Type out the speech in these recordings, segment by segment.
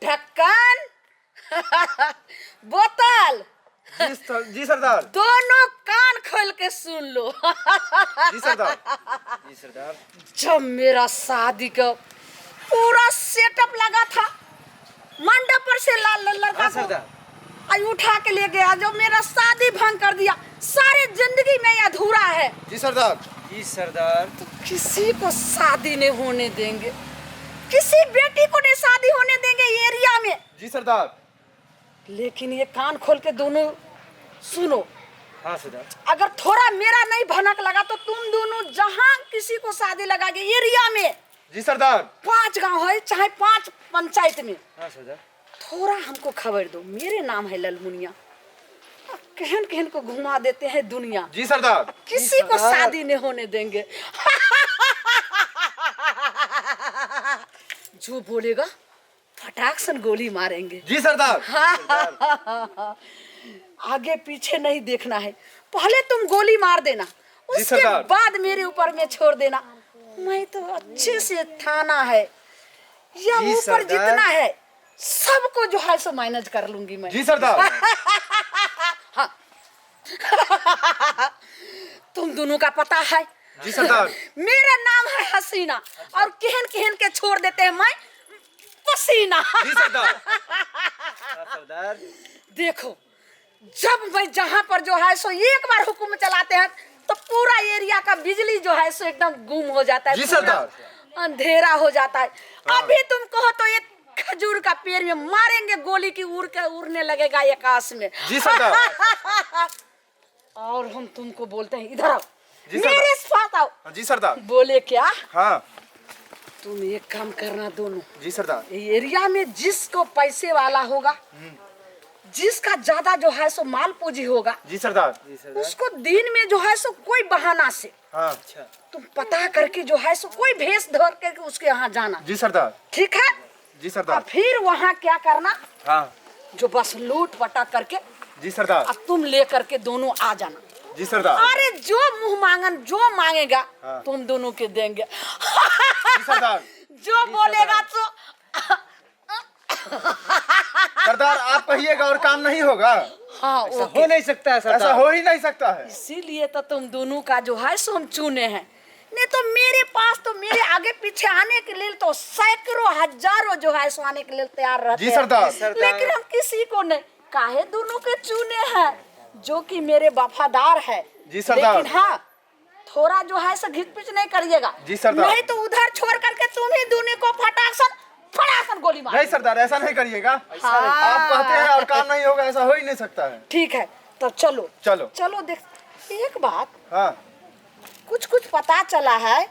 ढक्कन बोतल। जी सरदार। दोनों कान खोल के सुन लो। जी सरदार। जी सरदार। जब मेरा शादी का पूरा सेटअप लगा था, मंडप पर से लड़का को आई उठा के ले गया, जो मेरा शादी भंग कर दिया, सारी जिंदगी में अधूरा है। जी सरदार। जी सरदार। तो किसी को शादी नहीं होने देंगे, किसी बेटी को नहीं शादी होने देंगे ये एरिया में। जी सरदार। लेकिन ये कान खोल के दोनों सुनो। हाँ सरदार। अगर थोड़ा मेरा नहीं भनक लगा तो तुम दोनों जहां किसी को शादी लगागे एरिया में, जी सरदार। 5 गांव है चाहे 5 पंचायत में, हाँ सरदार। थोड़ा हमको खबर दो। मेरे नाम है ललमुनिया, कहन कहन को घुमा देते हैं दुनिया। जी सरदार। किसी को शादी नहीं होने देंगे। जो बोलेगा फटाक से गोली मारेंगे। जी सरदार। आगे पीछे नहीं देखना है, पहले तुम गोली मार देना, उसके बाद मेरे ऊपर में छोड़ देना। मैं तो अच्छे से थाना है या ऊपर जितना है सबको जो है सो मैनेज कर लूंगी मैं। जी सरदार। हाँ। तुम दोनों का पता है? जी सरदार। मेरा नाम है हसीना और कहन कहन के छोड़ देते हैं मैं पसीना। जी सरदार। सरदार। देखो, जब मैं जहाँ पर जो है सो एक बार हुक्म चलाते हैं तो पूरा एरिया का बिजली जो है सो एकदम गुम हो जाता है। जी सरदार। अंधेरा हो जाता है। अभी तुम कहो तो ये खजूर का पेड़ में मारेंगे गोली की, उड़ के उड़ने लगेगा आकाश में। जी सरदार। और हम तुमको बोलते हैं इधर आओ, मेरे साथ आओ। जी सरदार। बोले क्या? हाँ। तुम एक काम करना दोनों, जी सरदार। एरिया में जिसको पैसे वाला होगा, जिसका ज्यादा जो है सो माल पूंजी होगा, जी सरदार, उसको दिन में जो है सो कोई बहाना से हाँ तुम पता करके जो है सो कोई भेष धर के उसके यहाँ जाना। जी सरदार। ठीक है? जी सरदार। फिर वहाँ क्या करना, हाँ जो बस लूट पटाक करके जी सरदार। अब तुम ले करके दोनों आ जाना। जी सरदार। अरे जो मुंह मांगन जो मांगेगा हाँ। तुम दोनों के देंगे। जी सरदार। जो बोलेगा तो सरदार आप कहिएगा और काम नहीं होगा। हाँ, ऐसा हो नहीं सकता है सरदार। ऐसा हो ही नहीं सकता है। इसीलिए तो तुम दोनों का जो है सो हम चुने हैं। नहीं तो मेरे पास तो मेरे आगे पीछे आने के लिए तो सैकड़ों हजारों जो है सो आने के लिए तैयार रहते हैं। जी सरदार। लेकिन हम किसी को नहीं, काहे दोनों के चुने हैं जो कि मेरे वफादार है। जी सरदार। लेकिन हाँ, थोड़ा जो है सो घिच पिच नहीं करिएगा। जी सरदार। नहीं तो उधर छोड़ करके तुम ही दोनों को फटासन गोली मार। नहीं सरदार ऐसा नहीं करिएगा। हाँ। आप कहते हैं और काम नहीं होगा, ऐसा हो ही नहीं सकता है। ठीक है तो चलो चलो चलो। देख एक बात, हाँ कुछ कुछ पता चला है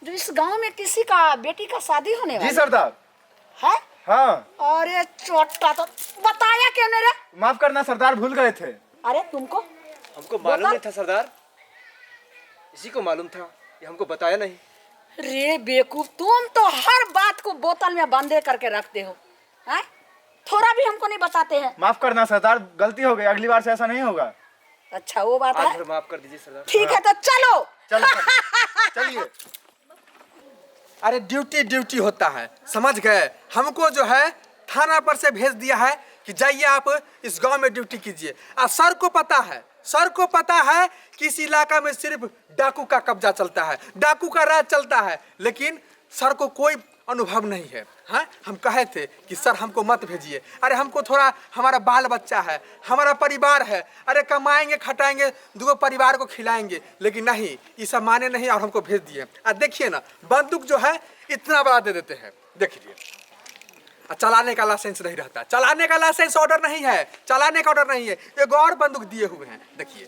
जो इस गांव में किसी का बेटी का शादी होने वाला जी सरदार। है। हाँ अरे चोटा तो बताया क्यों नहीं रे? माफ करना सरदार, भूल गए थे। अरे तुमको हमको मालूम नहीं था सरदार, इसी को मालूम था, ये हमको बताया नहीं। रे बेवकूफ, तुम तो हर बात को बोतल में बंदे करके रखते हो हैं? थोड़ा भी हमको नहीं बताते हैं। माफ करना सरदार, गलती हो गई, अगली बार से ऐसा नहीं होगा। अच्छा वो बात है, आज माफ कर दीजिए सरदार। ठीक है तो चलो चलो चलिए। अरे ड्यूटी ड्यूटी होता है, समझ गए? हमको जो है थाना पर से भेज दिया है कि जाइए आप इस गांव में ड्यूटी कीजिए। और सर को पता है, सर को पता है कि इस इलाका में सिर्फ डाकू का कब्जा चलता है, डाकू का राज चलता है, लेकिन सर को कोई अनुभव नहीं है। हाँ, हम कहे थे कि सर हमको मत भेजिए, अरे हमको थोड़ा, हमारा बाल बच्चा है, हमारा परिवार है, अरे कमाएंगे खटाएंगे, 2 परिवार को खिलाएंगे, लेकिन नहीं, ये सब माने नहीं और हमको भेज दिए। और देखिए ना, बंदूक जो है इतना बड़ा दे देते हैं, देखिए। चलाने का लाइसेंस नहीं रहता, चलाने का लाइसेंस ऑर्डर नहीं है, चलाने का ऑर्डर नहीं है। एक और बंदूक दिए हुए हैं, देखिए,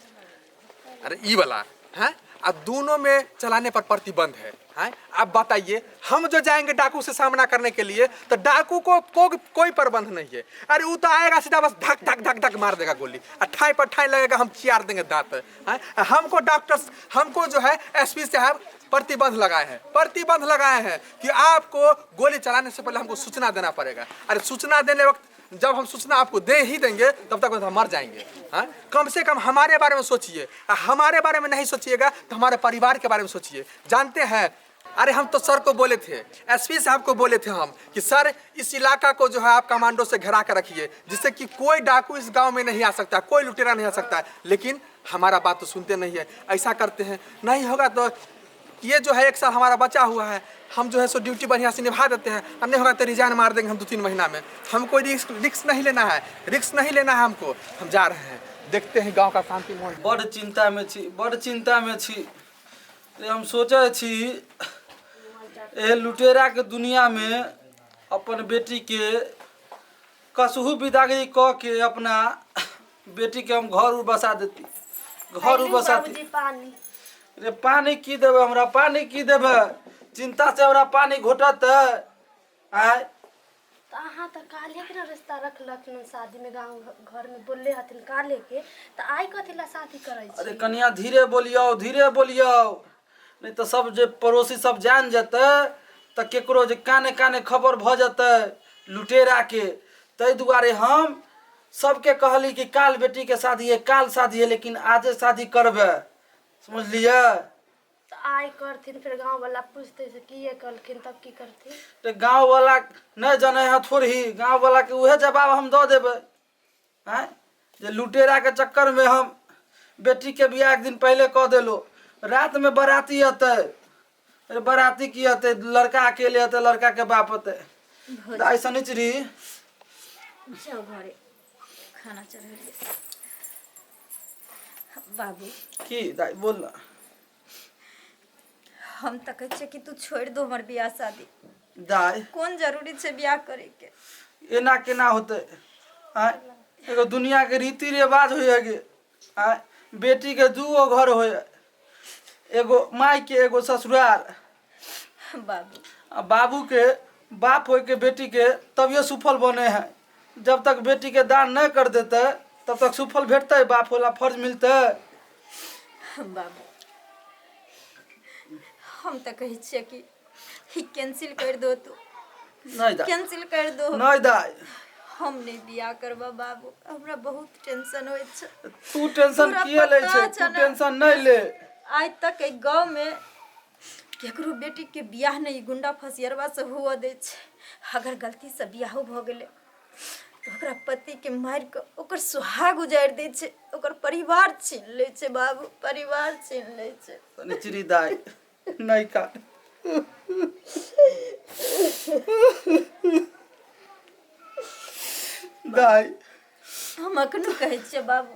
अरे ई वाला है। अब दोनों में चलाने पर प्रतिबंध है। अब बताइए, हम जो जाएंगे डाकू से सामना करने के लिए, तो डाकू को कोई प्रबंध नहीं है। अरे वो तो आएगा सीधा बस धक धक धक धक मार देगा गोली, अठाई पर अठाई लगेगा, हम चियार देंगे दांत। हमको डॉक्टर, हमको जो है एसपी साहब प्रतिबंध लगाए हैं कि आपको गोली चलाने से पहले हमको सूचना देना पड़ेगा। अरे सूचना देने वक्त जब हम सूचना आपको दे ही देंगे तब तक हम मर जाएंगे। हाँ, कम से कम हमारे बारे में सोचिए। हमारे बारे में नहीं सोचिएगा तो हमारे परिवार के बारे में सोचिए। जानते हैं, अरे हम तो सर को बोले थे, एसपी साहब को बोले थे हम कि सर इस इलाका को जो है आप कमांडो से घेरा कर रखिए, जिससे कि कोई डाकू इस गांव में नहीं आ सकता, कोई लुटेरा नहीं आ सकता है। लेकिन हमारा बात तो सुनते नहीं है। ऐसा करते हैं, नहीं होगा तो ये जो है 1 साल हमारा बचा हुआ है, हम जो है सो ड्यूटी बढ़िया से निभा देते हैं, और नहीं होगा तो रिजाइन मार देंगे हम 2-3 महीना में। हम कोई रिस्क नहीं लेना है, रिस्क नहीं लेना है हमको। हम जा रहे हैं, देखते हैं गाँव का शांति माहौल। बड़ चिंता में छी, बड़ चिंता में छी। हम सोचे छी ए लुटेरा के दुनिया में अपन बेटी के कसहू विदागरी क के अपना बेटी के हम घर उर बसा देती, घर उर बसाती। रे पानी की देवे हमरा, पानी की देवे? चिंता से हमरा पानी घोटत आय। तो अहाँ तो काले के रिश्ता रखलखिन शादी में, गांव घर में बोलले हथिन काले के, तो आई कथी ला शादी करे छी? अरे कन्या धीरे बोलियो, धीरे बोलियो, नहीं तो सब जे पड़ोसी सब जान जते तो केकरो जे काने काने खबर भ जते लुटेरा के। तै दुआरे हम सबके कहली कि काल बेटी के शादी है, काल शादी है, लेकिन आजे शादी करबे, समझलिए? तो आई करथिन, फिर गांव वाला पूछते से किए कलखिन, तब की करथिन? तो गांव वाला नहीं जाने है थोड़ी, गांव वाला के उहे जवाब हम दे देबे। हैं जे लुटेरा के चक्कर में हम बेटी के बियाह 1 दिन पहले कह देलो, रात में बाराती आते। अरे बाराती की आते, लड़का अकेले आते, लड़का के बाप आते। दाई सनिचरी जाओ घरे खाना चढ़ाइए। बाबू की दाई बोल ना। हम तो कहे कि तू छोड़ दो हमार ब्याह शादी, दाई कौन जरूरी है ब्याह करे के? एना केना होते? आय एगो दुनिया के रीति रिवाज होय गे। आय बेटी के 2 घर होय, एगो माई के एगो ससुराल। बाबू आ बाबू के बाप होय के बेटी के तभियो सुफल बने हैं। जब तक बेटी के दान नहीं कर देते तब तक सुफल भेटते, बाप वाला फर्ज मिलते। बाबू हम तो कहे कि ही कैंसिल कर दो, तू नहीं दाई, कैंसिल कर दो। नहीं दाई, हम नहीं बियाह करबा बाबू, हमरा बहुत टेंशन होय छै। तू टेंशन तोरा किए ले पता छे? छै तू ना? टेंशन नहीं ले। आज तक एक गांव में केकरो बेटी के बियाह नहीं गुंडा फसियरवा से हुआ दे छै। अगर गलती से बियाह भ गेले तो ओकरा पति के मार के ओकर सुहाग उजाड़ दे छै, ओकर परिवार छीन ले छै बाबू, परिवार छीन ले छै। सनिचरी दाई नहीं काट। दाई हम अखनो कहे छियै बाबू,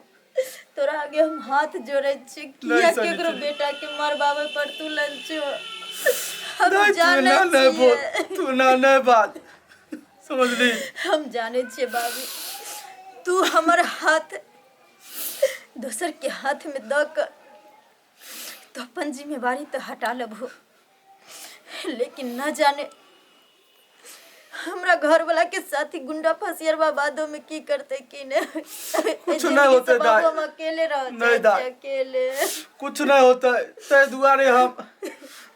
तोरा आगे हम हाथ जोड़े छियै, किया केकरो बेटा के मरबावे पर तू लंचो। हम दाई जाने तू ना बोल, छियै, तू ना बात, समझली? हम जाने छियै बाबू, तू हमर हाथ दोसर के हाथ में द कर तो अपन जिम्मेवारी तो हटा लेबो, लेकिन न जाने हमरा घर वाला के साथी गुंडा फसियरवा बादों में की करते की नहीं। कुछ नहीं होते दाई, हम अकेले रह नहीं दाई, अकेले कुछ नहीं होता। ते दुआरे हम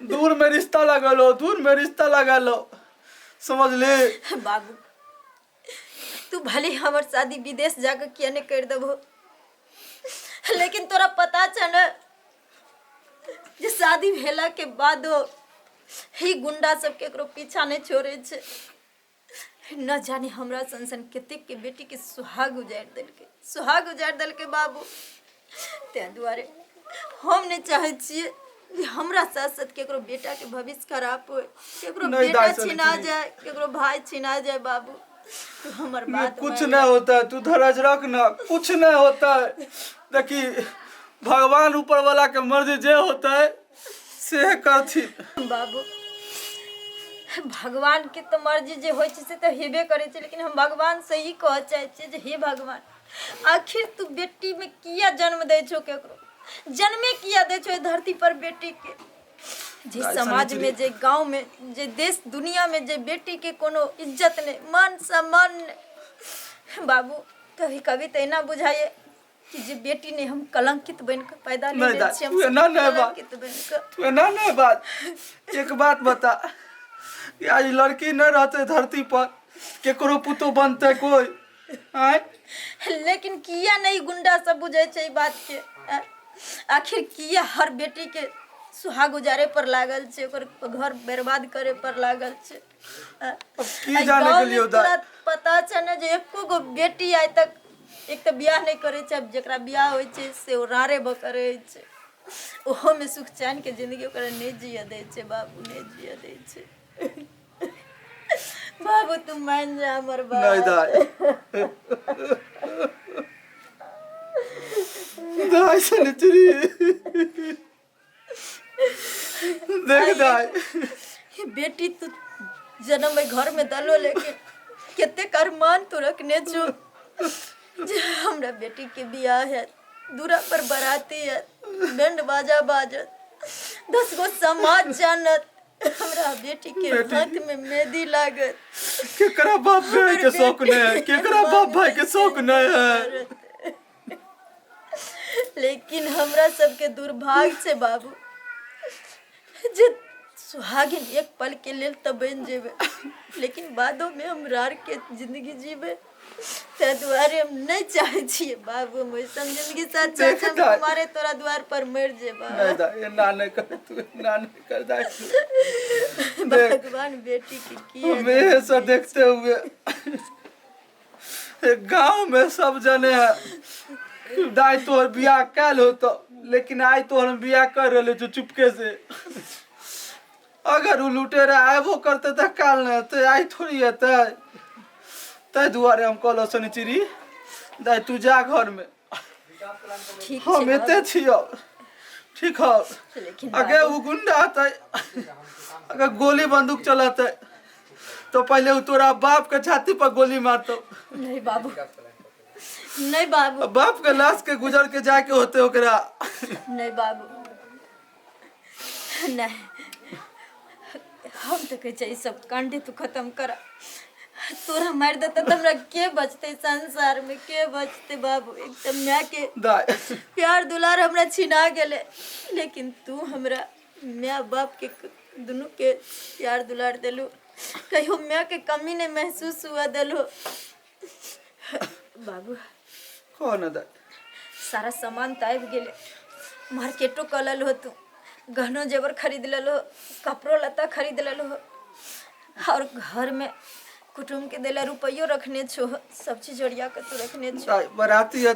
दूर में रिश्ता लगा लो, दूर में रिश्ता लगा लो, समझ ले? बाबू तू भले हमर शादी विदेश जाकर किया नहीं कर देबो, लेकिन तोरा पता छ न जे शादी भेला के बादो ही गुंडा सब केकरो पीछा नहीं छोड़े छे। न जाने हमरा संसन कतेक के बेटी के सुहाग उजाड़ देलके, सुहाग उजाड़ देलके बाबू। ते दुआरे हम नहीं चाहे छिए कि हमरा साथ साथ केकरो बेटा के भविष्य खराब हो, केकरो बेटा छिना जाए, केकरो भाई छिना जाए। बाबू तू हमर बात कुछ नहीं होता है, तू धैर्य रख ना, कुछ नहीं होता है। देखी भगवान ऊपर वाला के मर्जी जे होता है से करथी। बाबू भगवान के तो मर्जी जे होय छै से तो हेबे करे छै, लेकिन हम भगवान से ही कह चाहे छियै जे हे भगवान आखिर तू बेटी में किया जन्म दे छो, केकरो जन्मे किया दे छो धरती पर बेटी के? जे समाज में, जे गांव में, जे देश दुनिया में जे बेटी के कोनो इज्जत नहीं, मान सम्मान नहीं। बाबू कभी कभी तो ना बुझाए कि जे बेटी ने हम कलंकित बनकर पैदा ले ले छी, हम कलंकित बनकर। ना बात एक बात बता कि आज लड़की नहीं रहते धरती पर केकरो पुतो बनते कोई? आय लेकिन किया नहीं गुंडा सब बुझे छे ई बात के आखिर किया हर बेटी के सुहाग गुजारे पर लागल छे, ओकर घर बर्बाद करे पर लागल छे। की जाने के लिए तोरा पता छे ना जे एको गो बेटी आइ तक एक तो बियाह नहीं करे छे, अब जेकरा बियाह होय छे से ओरारे बकरे छे, ओहो में सुख चैन के जिंदगी ओकरा नहीं जिया दे छे बाबू, नहीं जिया दे छे। बाबू तुम मान जा हमर बात। नहीं दाई दाई सनिचरी देख दाई ये बेटी तू जन्म में घर में दलो लेके केते करमान तू रखने छो जे हमरा बेटी के बियाह है, दूरा पर बराती है, बैंड बाजा बाजत, 10 गो समाज जानत, हमरा बेटी के हाथ में मेहंदी लागत। केकरा बाप भाई के शौक नहीं है, केकरा बाप भाई के शौक नहीं है। लेकिन हमरा सबके दुर्भाग्य से बाबू जे सुहागिन एक पल के लेल तो बन जेबे, लेकिन बादों में हम रार के जिंदगी जीवे, ते द्वारे हम नहीं चाहे छिए बाबू, हम ऐसा जिंदगी साथ चाहे हम हमारे तोरा द्वार पर मर जेबा। नहीं दा ये ना नहीं कर, तू ना नहीं कर दा। भगवान बेटी की किया हमेशा देखते हुए एक गांव में सब जने है दाई तोहर बियाह कैल हो तो, लेकिन आई तोहर बियाह कर रहे जो चुपके से। अगर वो लुटेरा आबो करते तो काल न तो आई थोड़ी है तय दुआरे हम कहलो सनिचरी दाई तू जा घर में, ठीक हम एते छियो ठीक है। लेकिन अगर वो गुंडा आते अगर गोली बंदूक चलाते तो पहले वो तोरा बाप के छाती पर गोली मारतो। नहीं बाबू, नहीं बाबू, बाप के लाश के गुजर के जाके होते ओकरा। नहीं बाबू, नहीं हम तो कहे चाहिए सब कांडे तू खत्म कर, तोरा मार देता तो हमरा के बचते संसार में, के बचते बाबू। एकदम मैं के प्यार दुलार हमरा छिना गेले, लेकिन तू हमरा माँ बाप के दोनों के प्यार दुलार दिलू, कहियो मैं के कमी नहीं महसूस हुआ दिलू बाबू। कौन है सारा सामान तो आबि गेले, मार्केटो कलल हो, तू गहनो जेवर खरीद ललो, कपड़ो लत्ता खरीद ललो, और घर में कुटुम के देला रुपयो रखने छो, सब चीज ओरिया के तू रखने छो। बराती है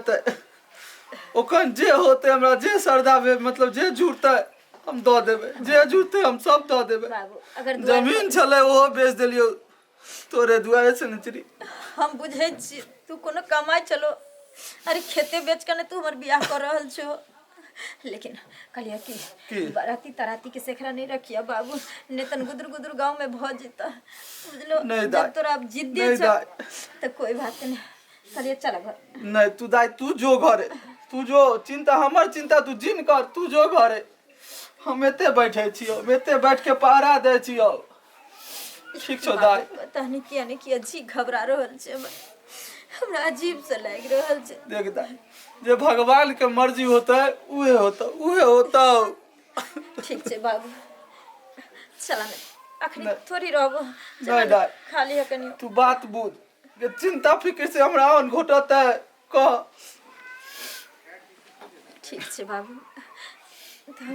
ओकन जे होते हमरा जे सरदा में मतलब जे जुड़ते हम दो देबे, जे जुड़ते हम सब दो देबे। बाबू अगर जमीन चले वो बेच देलियो तोरे दुआरे से नचरी। हम बुझे छी तू कोनो कमाई चलो, अरे खेते बेच के ने तू हमर बियाह कर रहल छो, लेकिन कलिया की बाराती तराती के सेखरा नहीं रखिया बाबू, नेतन गुदर गुदर गांव में भौ जीता बुझलो। जब तोरा अब जिद्दी छ तो कोई बात नहीं, कलिया चला घर। नहीं तू दाई तू जो घरे, तू जो चिंता हमर चिंता तू जिन कर, तू जो घरे। हम एते बैठे छियो, एते बैठ के पहरा दे छियो। ठीक छो दाई। पता नहीं किया नहीं किया जी घबरा रहल छे, हमरा अजीब से लाग रहल छे। देख दाई जे भगवान के मर्जी होता है उहे होता। ठीक छे बाबू, चला ना अखनी थोड़ी रहबो, नहीं दाई खाली है कनी तू बात बुझ के चिंता फिक्र से हमरा अन घोटता है कह। ठीक छे बाबू, तो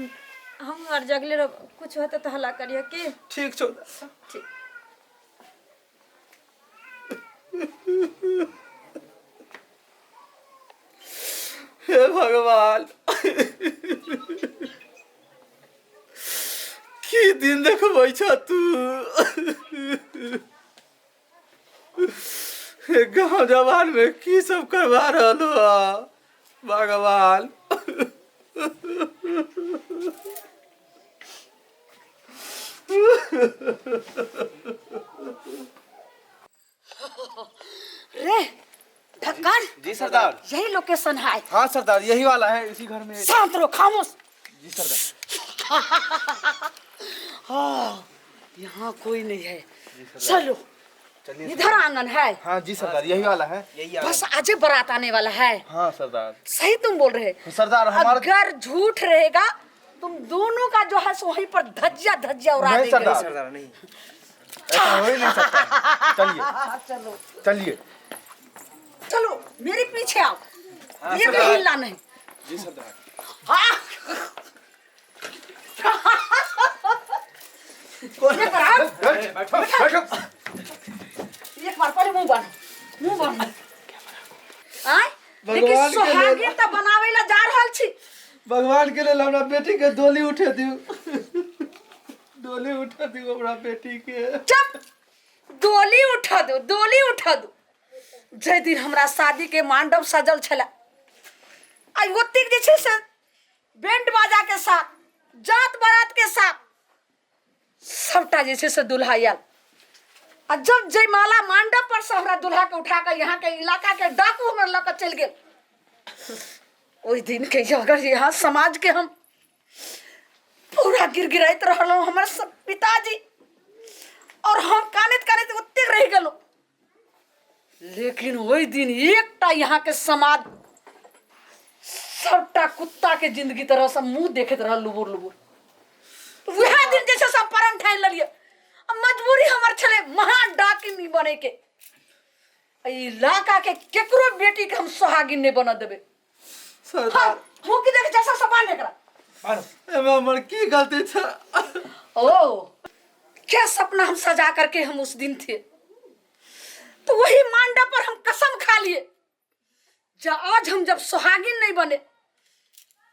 हम हर जगले रह, कुछ होता तो हला करिया के। ठीक छो ठीक। हे भगवान की दिन देखबै छ तू। गाँव जवान में की सब करवा रहलो भगवान। रे ढक्कन जी सरदार। यही लोकेशन है। हाँ सरदार यही वाला है, इसी घर में। शांत रहो, खामोश। जी सरदार। हाँ यहाँ कोई नहीं है, चलो इधर आंगन है। हाँ जी सरदार यही वाला है। बस आज बारात आने वाला है। हाँ सरदार सही तुम बोल रहे सरदार। हमारा अगर झूठ रहेगा तुम दोनों का जो है सो वहीं पर धज्जिया धज्जिया उड़ा नहीं देंगे। सरदार नहीं, ऐसा हो ही नहीं सकता। चलिए चलो चलिए। चलो मेरे पीछे आओ, ये भी हिलना नहीं। जी सरदार। हाँ। एक बार आओ। बैठो बैठो। एक बार पहले मुंह बंद। आय लेकिन भगवान के सोहागिन त बनावे ला जा रहल छी। भगवान के लिए हमरा बेटी के डोली उठे दियो। डोली उठा दियो हमरा बेटी के। चुप, डोली उठा दो। जे दिन हमरा शादी के मंडप सजल छला, आई ओतिक जे छै से बैंड बाजा के साथ, जात बारात के साथ सबटा जे छै से दुल्हा आयल। आ जब जयमाला मंडप पर से हमरा दुल्हा के उठा के यहाँ के इलाका के डाकू हमर लऽ के चल गेल, ओहि दिन के अगर यहाँ समाज के हम पूरा गिरगिराइत रहलहुँ, हमर सब पिताजी और हम कानैत ओतेक रह गेलहुँ। लेकिन वही दिन एकटा यहाँ के समाज सबटा कुत्ता के जिंदगी तरह से मुंह देखैत रहल लुबुर। वह दिन जैसे सब परम ठानि लेलिए। मजबूरी हमर छले महान डाकिनी बने के। इलाका के केकरो बेटी के हम सोहागिन नहीं बना देबे। सरदार मुंह की देख जैसा सपान एकरा। एमे हमर की गलती था? ओ क्या सपना हम सजा करके हम उस दिन थे, तो वही मंडप पर हम कसम खा लिए, आज हम जब सुहागिन नहीं बने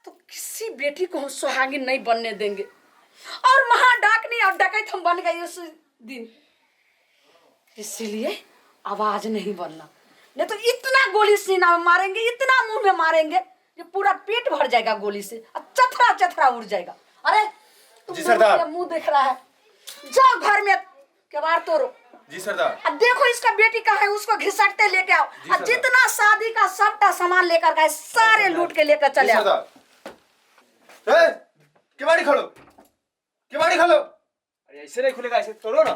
तो किसी बेटी को हम सुहागिन नहीं बनने देंगे। और महाडाकनी और डकैत हम बन गए उस दिन। इसीलिए आवाज नहीं बनना, नहीं तो इतना गोली सीना में मारेंगे, इतना मुंह में मारेंगे, ये पूरा पेट भर जाएगा गोली से, चथरा उड़ जाएगा। अरे जी सरदार। मुंह देख रहा है, जाओ घर में केवाड़ तोड़ो। जी सरदार। अब देखो इसका बेटी कहाँ है, उसको घिसटते लेके आओ। और जितना शादी का सबटा सामान लेकर गए सारे लूट के लेकर चले आओ। सरदार केवाड़ी खोलो। अरे ऐसे नहीं खुलेगा, ऐसे तोड़ो ना।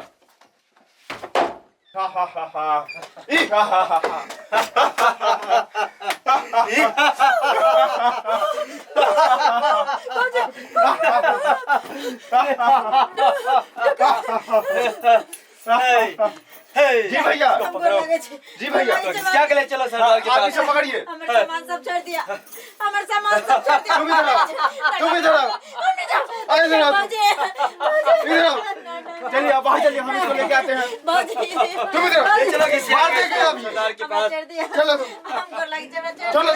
हा हा हा हा। ई हा हा हा हा। जी भैया। जी भैया। क्या के लिए चलो सरदार के आप पास? इसे पकड़िए। हमारा सामान सब छोड़ दिया, हमारा सामान सब छोड़ दिया। तुम इधर आओ। अरे इधर आओ। इधर आओ। चलिए आप बाहर चलिए, हम इसको लेके आते हैं। तुम इधर आओ। चलो किसी मार देंगे आप। सरदार के पास। चलो हमको लग जाए चलो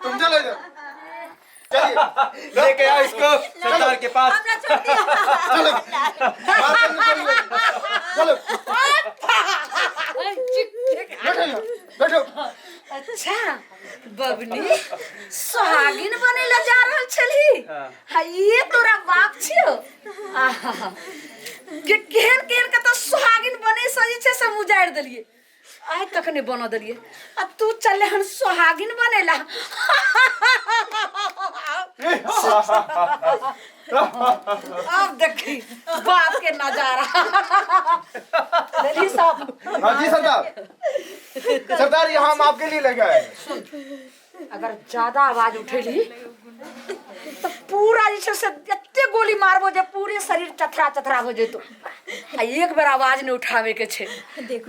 तुम चलो इधर। चलिए लेके आओ इसको सरदार के पास। चलो चलो बैठो। अच्छा बबनी सुहागिन बने ला जा रहल छली। हाँ ये तोरा बाप छियो। के केहन के तो सुहागिन बने से जे छै से उजाड़ देलिए, आइ तक नहीं बना देलिए। आ तू चले हम सुहागिन बनेला। अब देखी बाप के नजारा। दिल्ली साहब। हाँ जी सरदार। सरदार यहाँ हम आपके लिए लेके आए हैं। अगर ज्यादा आवाज उठेली तो पूरा जैसे से एते गोली मारबो जे पूरे शरीर चथरा हो जेतो। एक बार आवाज नहीं उठावे के छे।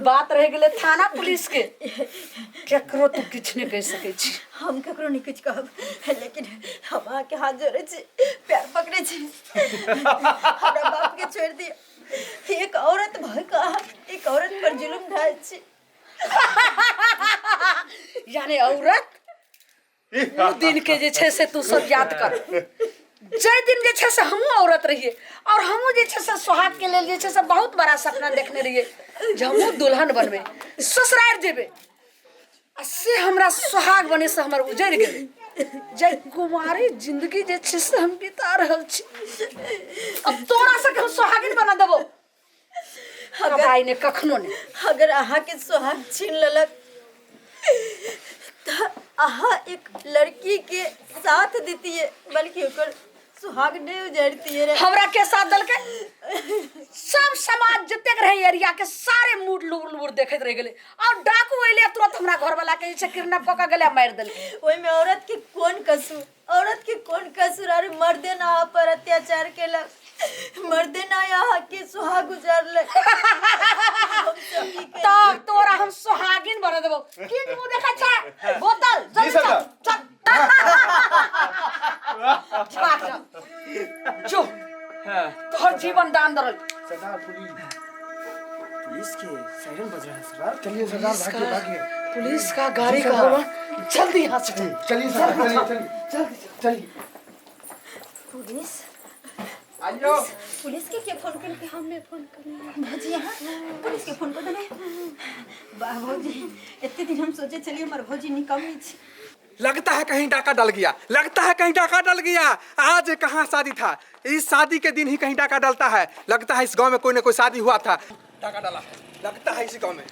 बात रह गेले थाना पुलिस के, केकरो तो किछ नहीं कह सके छी। हम केकरो नहीं कुछ कहब, लेकिन हम आके हाथ जोड़े छी, पैर पकड़े छी। हमरा बाप के छोड़ दिया। एक औरत भय का एक औरत पर जुल्म ढाई छी। यानी औरत वो दिन के जे छे से तू सब याद कर। जय दिन जे छे से हमू औरत रहिए और हमू जे छे से सुहाग के लेल जे छे से बहुत बड़ा सपना देखने रहिए जे हमू दुल्हन बनबे, ससुराल जेबे। से हमरा सुहाग बने से हमर उजड़ गेले। जय कुमारी जिंदगी जे छे से हम बिता रहल छी। अब तोरा से हम सुहागिन बना देबो। अगर ने कखनो ने अगर अहा के सुहाग छीन लेलक त अहा एक लड़की के साथ देतिए, बल्कि ओकर सुहाग नहीं उजड़ती रे। हमरा के साथ दल के सब समाज जते रहे एरिया के सारे मूड लुबुर देखत रह गेले। और डाकू अइले तुरंत हमरा घर वाला के से किडनैप क के गले मार देल। ओइ में औरत के कौन कसूर? औरत के कौन कसूर? अरे मर्दे ना पर अत्याचार केलक, मर्दे ना यहाँ के सुहाग उजाड़ ले। तब तोरा हम सुहागिन बना देबो किन मुंह देखा छा बोतल जी सरदार। चल जो तोहर जीवन दान दरल सरदार पुलिस पुलिस के सायरन बज रहा है सरदार। चलिए सरदार भागिए भागिए। पुलिस का गाड़ी का होगा जल्दी यहाँ से चलिए सरदार चलिए चलिए। पुलिस आइयो पुलिस के फोन करके हमें फोन करने भौजी यहाँ पुलिस के फोन कर देने वाह भौजी इतने दिन हम सोचे चलिए हमारे भौजी निकम्मी थी। लगता है कहीं डाका डल गया, लगता है कहीं डाका डल गया। आज कहाँ शादी था, इस शादी के दिन ही कहीं डाका डलता है। लगता है इस गांव में कोई ना कोई शादी हुआ था, डाका डाला है। लगता है इसी गांव में।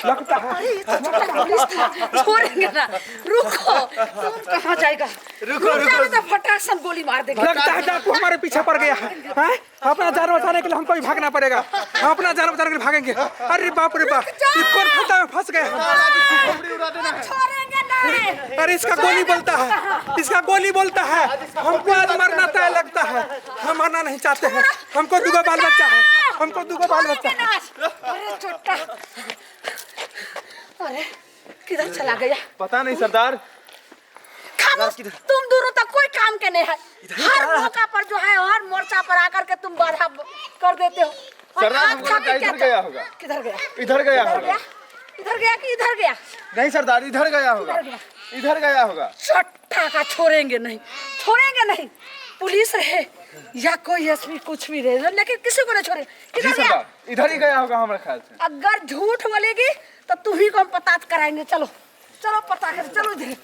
लगता है अरे ये तो छोटा पुलिस था छोड़ेंगे ना रुको तुम कहाँ जाएगा रुको तो फटाक से गोली मार देगा। लगता है डाकू हमारे पीछे पड़ गया है। हैं? अपना जान बचाने के लिए हमको भी भागना पड़ेगा। हम अपना जान बचाने के लिए भागेंगे। अरे बाप रे बाप, ये कौन फंदा में फंस गए। छोड़ेंगे नहीं। अरे इसका गोली बोलता है, इसका गोली बोलता है। हमको आज मरना तय लगता है। हम मरना नहीं चाहते हैं। हमको दुगो बाल बच्चा है, हमको दुगो बाल बच्चा है। अरे छोटा अरे किधर चला गया पता नहीं सरदार। खामोश तुम दोनों तक कोई काम के नहीं है। हर मौका पर जो है हर मोर्चा पर आकर के तुम बाधा कर देते हो। और सरदार आज हमको खातिर लगता है क्या इधर गया होगा। किधर गया इधर गया इधर होगा। गया इधर गया कि इधर गया नहीं सरदार इधर गया होगा। इधर गया। इधर गया होगा। चट्टा का छोड़ेंगे नहीं पुलिस रहे या कोई एसपी कुछ भी रहे लेकिन किसी को नहीं छोड़े। जी किधर गया सरदार इधर ही गया होगा हमारे ख्याल से। अगर झूठ बोलेगी तो तू ही को हम पता कराएंगे। चलो चलो पता कर चलो इधर।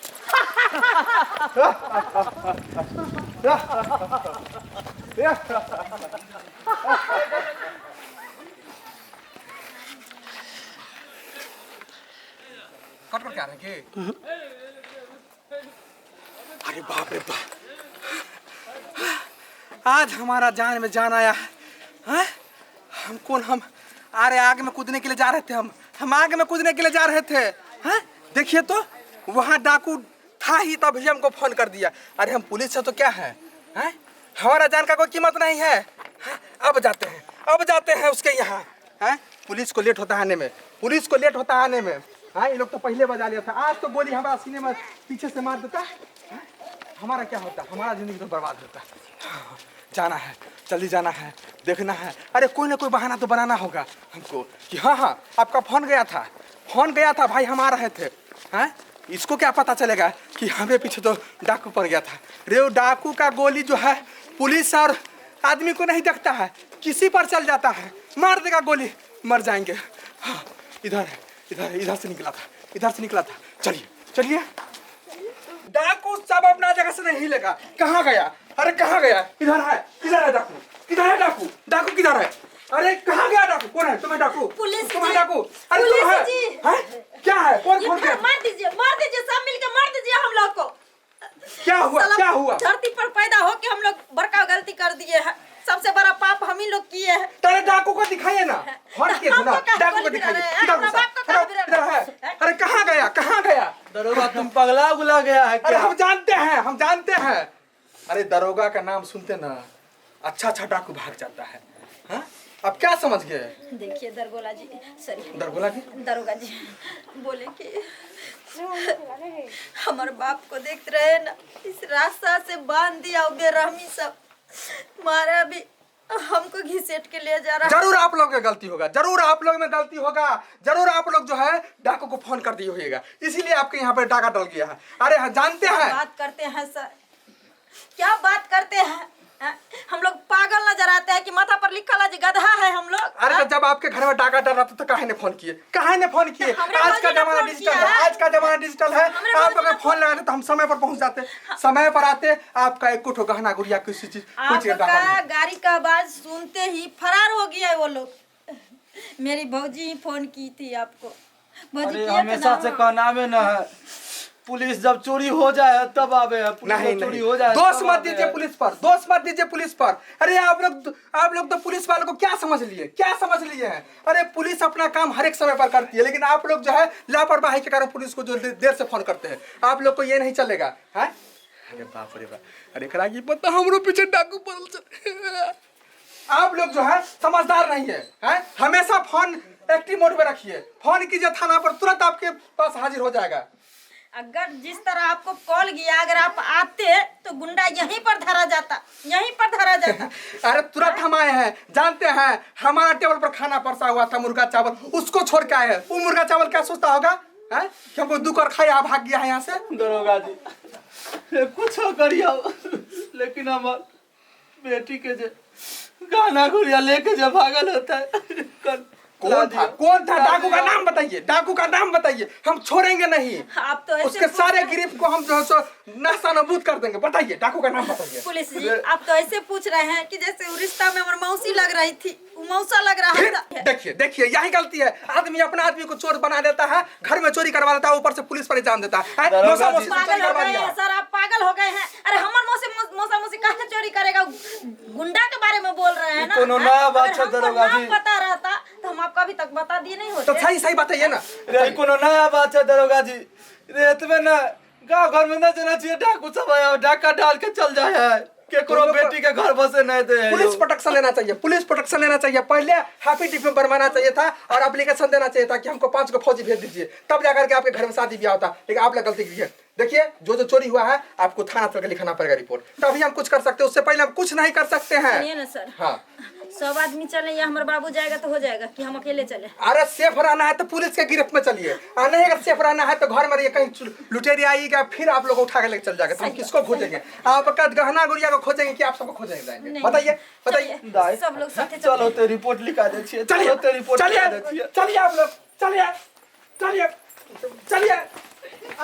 कट कर क्या रहे अरे बाप रे बाप, आज हमारा जान में जान आया है। हम अरे आग में कूदने के लिए जा रहे थे। हम आग में कूदने के लिए जा रहे थे। हैं? देखिए तो वहाँ डाकू था ही तब ही हमको फोन कर दिया। अरे हम पुलिस से तो क्या है, हैं? हमारा जान का कोई कीमत नहीं है। हैं? अब जाते हैं उसके यहाँ। हैं? पुलिस को लेट होता है आने में, पुलिस को लेट होता है आने में। हाँ ये लोग तो पहले बजा लिया था। आज तो गोली हमारा सीने में पीछे से मार देता। हैं? हमारा क्या होता, हमारा जिंदगी तो बर्बाद होता। जाना है, जल्दी जाना है, देखना है। अरे कोई ना कोई बहाना तो बनाना होगा हमको कि हाँ आपका फोन गया था भाई, हम आ रहे थे। हैं? इसको क्या पता चलेगा कि हमें पीछे तो डाकू पड़ गया था। रे डाकू का गोली जो है पुलिस और आदमी को नहीं देखता है, किसी पर चल जाता है, मार देगा गोली, मर जाएंगे। हाँ, इधर से निकला था। चलिए डाकू सब अपना जगह से नहीं हिलेगा। कहाँ गया? अरे कहाँ गया? इधर है डाकू किधर है? अरे कहाँ गया डाकू? कौन है? तुम्हें डाकू? पुलिस तुम्हें जी। डाकू? अरे तुम पुलिस है? जी। हैं? क्या है? कौन गया? मार दीजिए सब मिलकर मार दीजिए हम लोग को। क्या हुआ? धरती पर पैदा हो के हम लोग बड़का गलती कर दिए हैं। सबसे बड़ा पाप हम ही लोग किए हैं। तेरे डाकू को दिखाइए ना। डाकू को दिखाइए। इधर है। अरे कहाँ गया? दरोगा तुम पगला उगला गया है अरे क्या? हम जानते हैं। अरे दरोगा का नाम सुनते ना अच्छा डाकू भाग जाता है। हाँ? अब क्या समझ गए? देखिए दरोगा जी, सॉरी दरोगा जी बोले कि हमारे बाप को देखते रहे ना, इस रास्ता से बांध दिया बेरहमी सब मारा भी हमको घिसेट के ले जा रहा। जरूर आप लोग में गलती होगा, जरूर आप लोग जो है डाकू को फोन कर दिए होगा, इसीलिए आपके यहाँ पे डाका डल गया है। अरे जानते हैं बात करते हैं सर, क्या बात करते हैं? हम लोग पागल नजर आते हैं कि माथा पर लिखा है गधा है हम लोग। अरे तो जब आपके घर में डाका डर रहा था तो काहे ने फोन किए? आज का जमाना डिजिटल है। आप अगर फोन लगाते तो हम समय पर पहुंच जाते, समय पर आते। आपका एक कुछ गहना गुड़िया किसी चीज आपका गाड़ी का आवाज सुनते ही फरार हो गया है वो लोग। मेरी भौजी ही फोन की थी आपको। अरे हमेशा से कहना में न है, पुलिस जब चोरी हो जाए तब आवे है। नहीं चोरी हो जाए दोष मत दीजिए पुलिस पर। अरे आप लोग तो पुलिस वालों को क्या समझ लिए हैं? अरे पुलिस अपना काम हर एक समय पर करती है, लेकिन आप लोग जो है लापरवाही के कारण पुलिस को जो देर से फोन करते हैं। आप लोग को ये नहीं चलेगा है? अरे बाप रे बाप, अरे करा की पता हमरो पीछे डाकू पड़ल छे। आप लोग जो है समझदार नहीं है, हैं? हमेशा फोन एक्टिव मोड में रखिए। फोन कीजिए थाना पर, तुरंत आपके पास हाजिर हो जाएगा। अगर जिस तरह आपको कॉल किया, अगर आप आते तो गुंडा यहीं पर धरा जाता, यहीं पर धरा जाता। अरे तुरंत हम आए हैं, जानते हैं हमारा टेबल पर खाना परसा हुआ था मुर्गा चावल, उसको छोड़ के आए हैं। वो मुर्गा चावल क्या सोचता होगा, हैं? कि हमको दू कर खाया भाग गया है यहाँ से। दरोगा जी कुछ करियो, लेकिन हमार बेटी के जे गाना गुड़िया लेके जब भागल होता है। कौन था डाकू का नाम बताइए, डाकू का नाम बताइए, हम छोड़ेंगे नहीं। आप तो ऐसे उसके सारे गिरफ्त को हम जो है सो नास्तानाबूद कर देंगे। बताइए डाकू का नाम बताइए। पुलिस जी, आप तो ऐसे पूछ रहे हैं कि जैसे वो रिश्ता में हमारी मौसी लग रही थी, वो मौसा लग रहा था। देखिए देखिए, यही गलती है। आदमी अपना आदमी को चोर बना देता है, घर में चोरी करवा देता है, ऊपर से पुलिस पर इल्जाम देता है। मौसा मौसी से चोरी पागल हो करवा गए दिया। हैं सर, आप पागल हो गए हैं। अरे हमार मौसा मौसी काहे चोरी करेगा, गुंडा के बारे में बोल रहे हैं ना। कोनो नया बात है दरोगा जी। पता रहता तो हम आपको अभी तक बता दिए नहीं होते। तो सही सही बताइए ना। रे कोनो नया बात है दरोगा जी। रे इतने ना गाँव घर में ना जाना चाहिए, डाकू सब आया डाका डाल के चल जाए है, केकरो बेटी के घर बसे नहीं दे। पुलिस प्रोटेक्शन लेना चाहिए, पुलिस प्रोटेक्शन लेना चाहिए। पहले हैप्पी डिप में बनवाना चाहिए था और एप्लीकेशन देना चाहिए था कि हमको 5 को फौजी भेज दीजिए, तब जाकर के आपके घर में शादी ब्याह होता। लेकिन आपने गलती की है। देखिए जो चोरी हुआ है आपको थाना तक लिखाना पड़ेगा रिपोर्ट, तभी हम कुछ कर सकते हैं। उससे पहले हम कुछ नहीं कर सकते हैं। सुनिए ना सर, हाँ, सब आदमी चले या हमारे बाबू जाएगा तो हो जाएगा कि हम अकेले चले? अरे सेफ रहना है तो पुलिस के गिरफ्त में चलिए, और नहीं अगर सेफ रहना है तो घर में रहिए। कहीं लुटेरी आएगा फिर आप लोग उठा के लेके चल जाएगा, तो हम किसको खोजेंगे? आपका गहना गुड़िया को खोजेंगे कि आप सबको खोजेंगे जाएंगे? नहीं। बताइए बताइए। दाई सब लोग साथे चलो ते रिपोर्ट लिखा दे छिए। चलिए चलो ते रिपोर्ट लिखा दे चलिए छिए। चलिए आप लोग चलिए चलिए चलिए।